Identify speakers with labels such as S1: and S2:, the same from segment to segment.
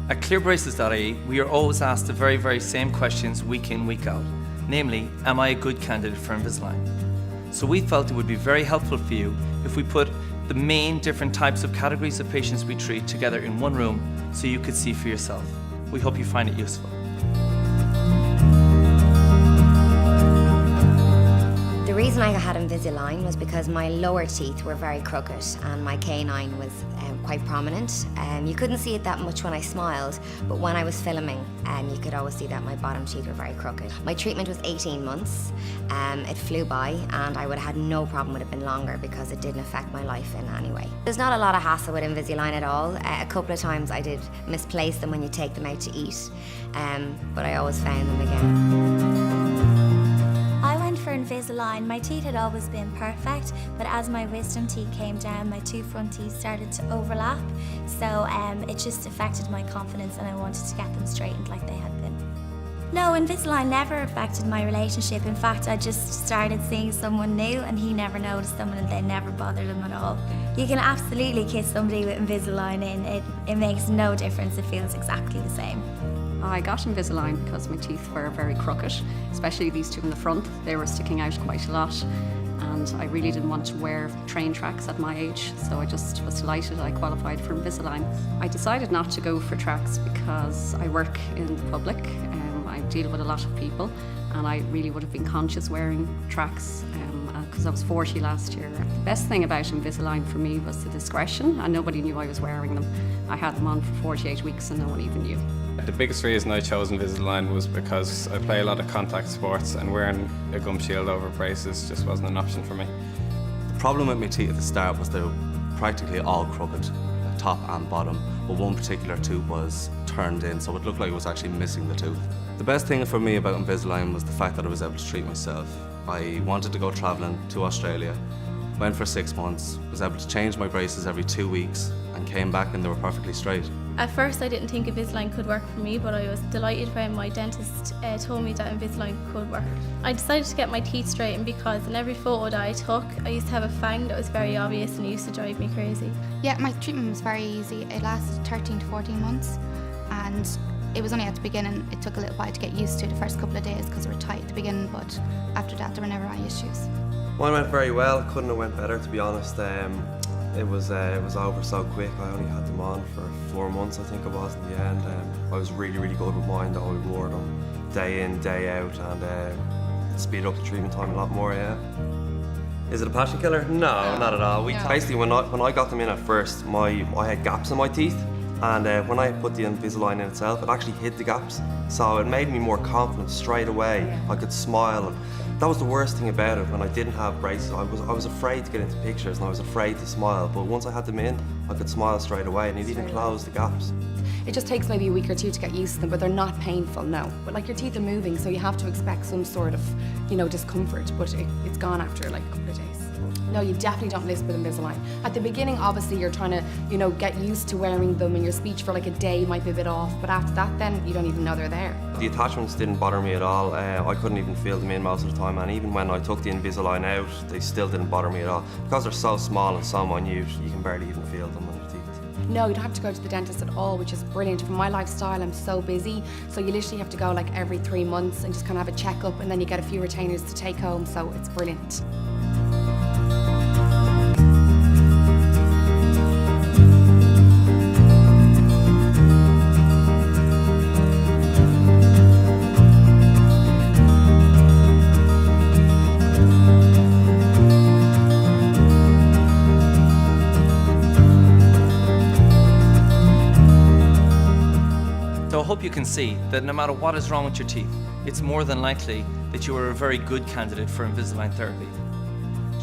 S1: At Clearbraces.ie, we are always asked the very same questions week in, week out. Namely, am I a good candidate for Invisalign? So we felt it would be very helpful for you if we put the main different types of categories of patients we treat together in one room so you could see for yourself. We hope you find it useful.
S2: The reason I had Invisalign was because my lower teeth were very crooked and my canine was quite prominent. You couldn't see it that much when I smiled, but when I was filming, you could always see that my bottom teeth were very crooked. My treatment was 18 months. It flew by and I would have had no problem with it been longer because it didn't affect my life in any way. There's not a lot of hassle with Invisalign at all. A couple of times I did misplace them when you take them out to eat, but I always found them again.
S3: For Invisalign, my teeth had always been perfect, but as my wisdom teeth came down, my two front teeth started to overlap, so it just affected my confidence and I wanted to get them straightened like they had been. No, Invisalign never affected my relationship. In fact, I just started seeing someone new and he never noticed them and they never bothered him at all. You can absolutely kiss somebody with Invisalign in. It makes no difference, it feels exactly the same.
S4: I got Invisalign because my teeth were very crooked, especially these two in the front. They were sticking out quite a lot and I really didn't want to wear train tracks at my age, so I just was delighted I qualified for Invisalign. I decided not to go for tracks because I work in the public, I deal with a lot of people and I really would have been conscious wearing tracks because I was 40 last year. The best thing about Invisalign for me was the discretion and nobody knew I was wearing them. I had them on for 48 weeks and no one even knew.
S5: The biggest reason I chose Invisalign was because I play a lot of contact sports and wearing a gum shield over braces just wasn't an option for me.
S6: The problem with my teeth at the start was they were practically all crooked, top and bottom, but one particular tooth was turned in, so it looked like it was actually missing the tooth. The best thing for me about Invisalign was the fact that I was able to treat myself. I wanted to go travelling to Australia, went for 6 months, was able to change my braces every 2 weeks and came back and they were perfectly straight.
S7: At first I didn't think Invisalign could work for me, but I was delighted when my dentist told me that Invisalign could work. I decided to get my teeth straightened because in every photo that I took, I used to have a fang that was very obvious and it used to drive me crazy.
S8: Yeah, my treatment was very easy. It lasted 13 to 14 months and it was only at the beginning. It took a little while to get used to the first couple of days because they were tight at the beginning, but after that there were never any issues.
S9: Mine went very well. Couldn't have went better, to be honest. It was over so quick. I only had them on for 4 months, I think it was in the end. I was really good with mine, though. I wore them day in, day out, and it speeded up the treatment time a lot more, yeah. Is it a passion killer? No, not at all. Basically, when I got them in at first, I had gaps in my teeth, and when I put the Invisalign in itself, it actually hid the gaps. So it made me more confident straight away. I could smile. That was the worst thing about it when I didn't have braces. I was afraid to get into pictures and I was afraid to smile, but once I had them in, I could smile straight away and it even closed the gaps.
S10: It just takes maybe a week or two to get used to them, but they're not painful, no. But like your teeth are moving, so you have to expect some sort of, discomfort, but it's gone after like a couple of days. No, you definitely don't lisp with Invisalign. At the beginning, obviously, you're trying to, get used to wearing them and your speech for like a day might be a bit off, but after that, then you don't even know they're there.
S9: The attachments didn't bother me at all. I couldn't even feel them in most of the time, and even when I took the Invisalign out, they still didn't bother me at all. Because they're so small and so minute, you can barely even feel them on your teeth.
S10: No, you don't have to go to the dentist at all, which is brilliant. For my lifestyle, I'm so busy, so you literally have to go like every 3 months and just kind of have a checkup, and then you get a few retainers to take home, so it's brilliant.
S1: So I hope you can see that no matter what is wrong with your teeth, it's more than likely that you are a very good candidate for Invisalign therapy.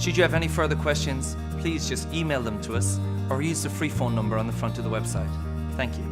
S1: Should you have any further questions, please just email them to us or use the free phone number on the front of the website. Thank you.